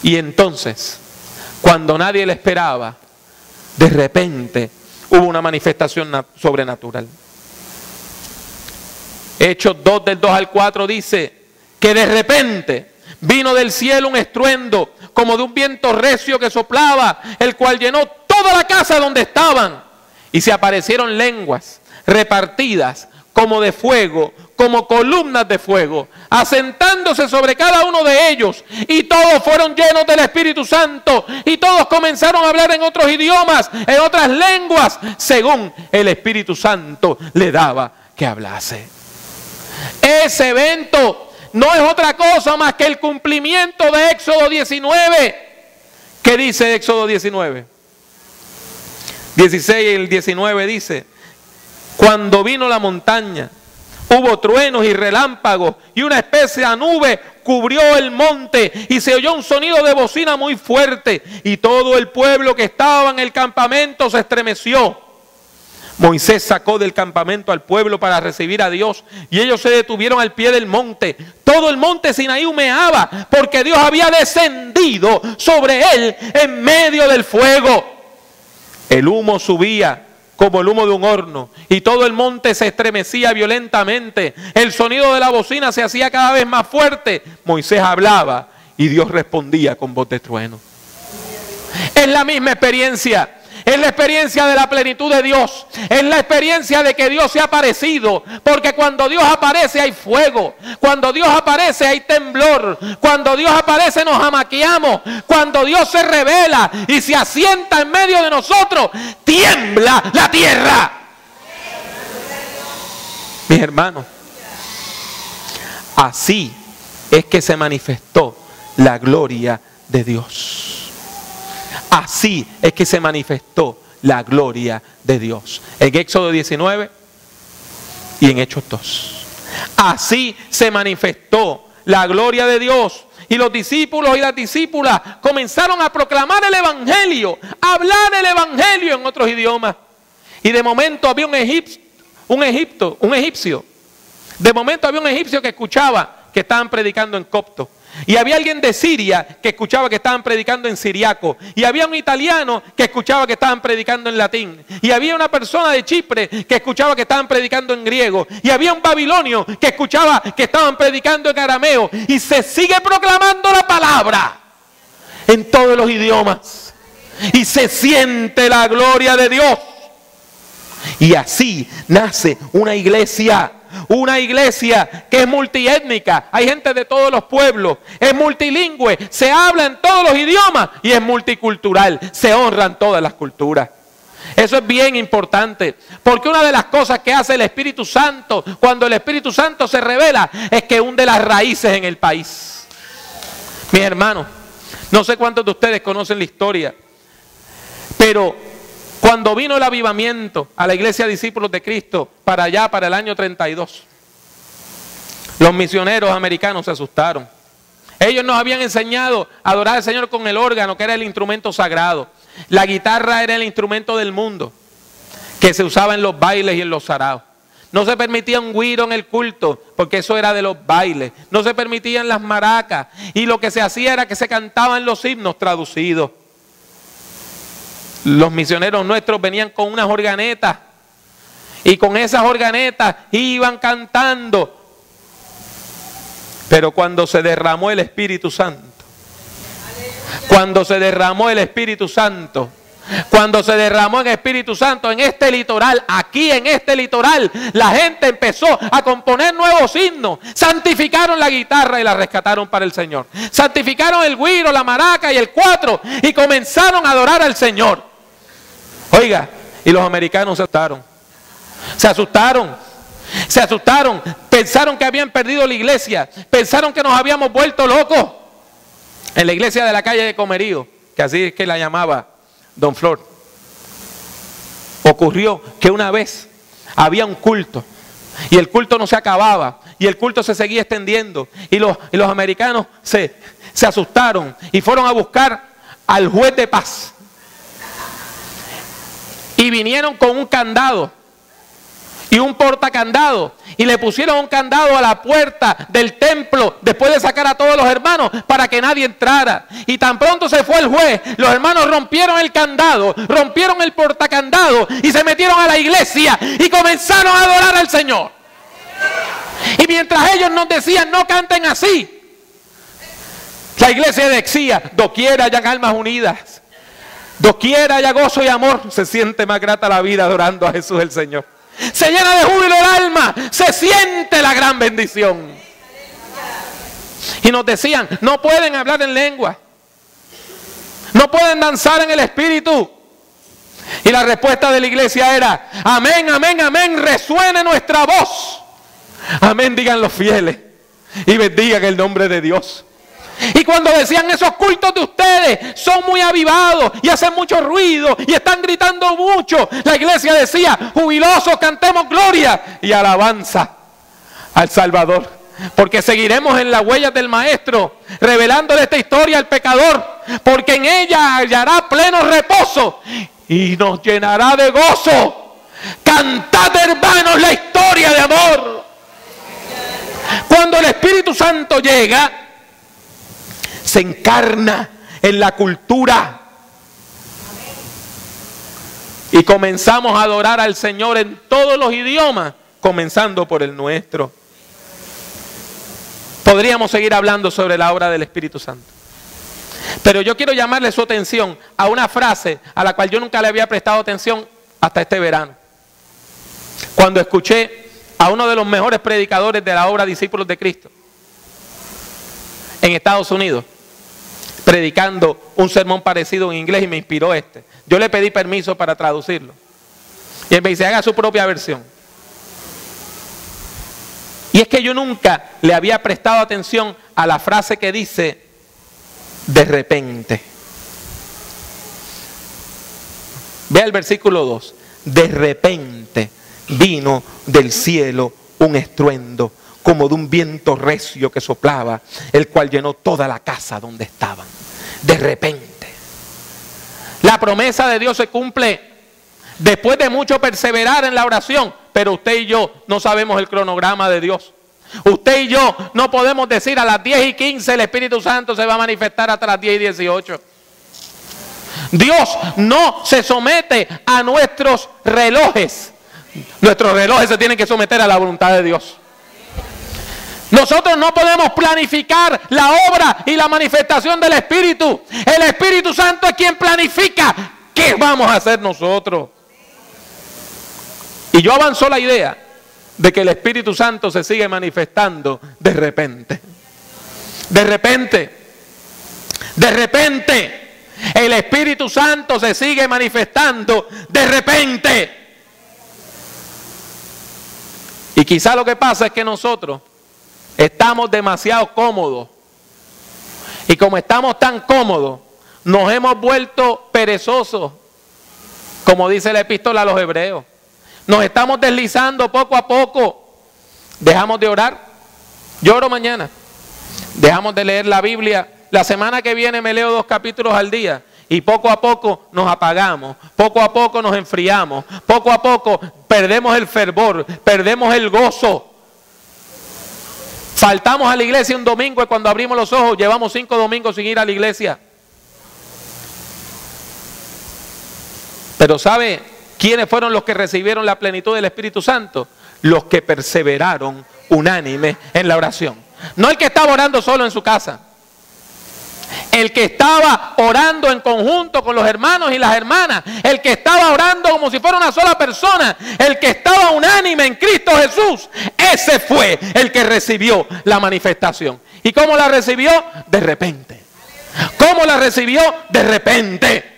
Y entonces, cuando nadie le esperaba, de repente hubo una manifestación sobrenatural. Hechos 2, del 2 al 4 dice que de repente vino del cielo un estruendo como de un viento recio que soplaba, el cual llenó toda la casa donde estaban. Y se aparecieron lenguas repartidas como de fuego, como columnas de fuego, asentándose sobre cada uno de ellos. Y todos fueron llenos del Espíritu Santo. Y todos comenzaron a hablar en otros idiomas, en otras lenguas, según el Espíritu Santo le daba que hablase. Ese evento no es otra cosa más que el cumplimiento de Éxodo 19. ¿Qué dice Éxodo 19? 16 y el 19 dice: cuando vino la montaña, hubo truenos y relámpagos, y una especie de nube cubrió el monte, y se oyó un sonido de bocina muy fuerte, y todo el pueblo que estaba en el campamento se estremeció. Moisés sacó del campamento al pueblo para recibir a Dios, y ellos se detuvieron al pie del monte. Todo el monte Sinaí humeaba, porque Dios había descendido sobre él en medio del fuego. El humo subía como el humo de un horno, y todo el monte se estremecía violentamente. El sonido de la bocina se hacía cada vez más fuerte. Moisés hablaba y Dios respondía con voz de trueno. Es la misma experiencia. Es la experiencia de la plenitud de Dios. Es la experiencia de que Dios se ha aparecido. Porque cuando Dios aparece hay fuego. Cuando Dios aparece hay temblor. Cuando Dios aparece nos amaqueamos. Cuando Dios se revela y se asienta en medio de nosotros, tiembla la tierra. Mis hermanos, así es que se manifestó la gloria de Dios. Así es que se manifestó la gloria de Dios. En Éxodo 19 y en Hechos 2. Así se manifestó la gloria de Dios. Y los discípulos y las discípulas comenzaron a proclamar el evangelio, a hablar el evangelio en otros idiomas. Y de momento había un egipcio. De momento había un egipcio que escuchaba que estaban predicando en copto. Y había alguien de Siria que escuchaba que estaban predicando en siriaco. Y había un italiano que escuchaba que estaban predicando en latín. Y había una persona de Chipre que escuchaba que estaban predicando en griego. Y había un babilonio que escuchaba que estaban predicando en arameo. Y se sigue proclamando la palabra en todos los idiomas. Y se siente la gloria de Dios. Y así nace una iglesia. Una iglesia que es multiétnica, hay gente de todos los pueblos, es multilingüe, se habla en todos los idiomas y es multicultural, se honran todas las culturas. Eso es bien importante, porque una de las cosas que hace el Espíritu Santo cuando el Espíritu Santo se revela es que hunde las raíces en el país. Mis hermanos, no sé cuántos de ustedes conocen la historia, pero cuando vino el avivamiento a la iglesia Discípulos de Cristo para allá, para el año 32, los misioneros americanos se asustaron. Ellos nos habían enseñado a adorar al Señor con el órgano, que era el instrumento sagrado. La guitarra era el instrumento del mundo, que se usaba en los bailes y en los saraos. No se permitía un güiro en el culto, porque eso era de los bailes. No se permitían las maracas. Y lo que se hacía era que se cantaban los himnos traducidos. Los misioneros nuestros venían con unas organetas y con esas organetas iban cantando. Pero cuando se derramó el Espíritu Santo, cuando se derramó el Espíritu Santo en este litoral, aquí en este litoral, la gente empezó a componer nuevos himnos. Santificaron la guitarra y la rescataron para el Señor. Santificaron el güiro, la maraca y el cuatro y comenzaron a adorar al Señor. Oiga, y los americanos se asustaron, pensaron que habían perdido la iglesia, pensaron que nos habíamos vuelto locos. En la iglesia de la calle de Comerío, que así es que la llamaba Don Flor, ocurrió que una vez había un culto, y el culto no se acababa, y el culto se seguía extendiendo, y los americanos se asustaron, y fueron a buscar al juez de paz. Y vinieron con un candado y un portacandado y le pusieron un candado a la puerta del templo después de sacar a todos los hermanos para que nadie entrara. Y tan pronto se fue el juez, los hermanos rompieron el candado, rompieron el portacandado y se metieron a la iglesia y comenzaron a adorar al Señor. Y mientras ellos nos decían, no canten así, la iglesia decía, doquiera hayan almas unidas, doquiera haya gozo y amor, se siente más grata la vida adorando a Jesús el Señor. Se llena de júbilo el alma, se siente la gran bendición. Y nos decían, no pueden hablar en lengua, no pueden danzar en el espíritu. Y la respuesta de la iglesia era, amén, amén, amén, resuene nuestra voz. Amén, digan los fieles y bendigan el nombre de Dios. Y cuando decían, esos cultos de ustedes son muy avivados y hacen mucho ruido y están gritando mucho, la iglesia decía, jubilosos, cantemos gloria y alabanza al Salvador, porque seguiremos en las huellas del Maestro, revelándole esta historia al pecador, porque en ella hallará pleno reposo y nos llenará de gozo. Cantad, hermanos, la historia de amor. Cuando el Espíritu Santo llega, se encarna en la cultura y comenzamos a adorar al Señor en todos los idiomas, comenzando por el nuestro. Podríamos seguir hablando sobre la obra del Espíritu Santo, pero yo quiero llamarle su atención a una frase a la cual yo nunca le había prestado atención hasta este verano, cuando escuché a uno de los mejores predicadores de la obra Discípulos de Cristo en Estados Unidos, predicando un sermón parecido en inglés, y me inspiró este. Yo le pedí permiso para traducirlo. Y él me dice, haga su propia versión. Y es que yo nunca le había prestado atención a la frase que dice, de repente. Vea el versículo 2. De repente vino del cielo un estruendo, como de un viento recio que soplaba, el cual llenó toda la casa donde estaban. De repente. La promesa de Dios se cumple después de mucho perseverar en la oración, pero usted y yo no sabemos el cronograma de Dios. Usted y yo no podemos decir a las 10:15 el Espíritu Santo se va a manifestar hasta las 10:18. Dios no se somete a nuestros relojes. Nuestros relojes se tienen que someter a la voluntad de Dios. Nosotros no podemos planificar la obra y la manifestación del Espíritu. El Espíritu Santo es quien planifica qué vamos a hacer nosotros. Y yo avanzó la idea de que el Espíritu Santo se sigue manifestando de repente. De repente. De repente. El Espíritu Santo se sigue manifestando de repente. Y quizá lo que pasa es que nosotros estamos demasiado cómodos. Y como estamos tan cómodos, nos hemos vuelto perezosos, como dice la epístola a los Hebreos. Nos estamos deslizando poco a poco. Dejamos de orar. Yo oro mañana. Dejamos de leer la Biblia. La semana que viene me leo 2 capítulos al día. Y poco a poco nos apagamos, poco a poco nos enfriamos, poco a poco perdemos el fervor, perdemos el gozo. Faltamos a la iglesia un domingo y cuando abrimos los ojos llevamos 5 domingos sin ir a la iglesia. Pero ¿sabe quiénes fueron los que recibieron la plenitud del Espíritu Santo? Los que perseveraron unánime en la oración. No el que estaba orando solo en su casa. El que estaba orando en conjunto con los hermanos y las hermanas. El que estaba orando como si fuera una sola persona. El que estaba unánime en Cristo Jesús. Ese fue el que recibió la manifestación. ¿Y cómo la recibió? De repente. ¿Cómo la recibió? De repente.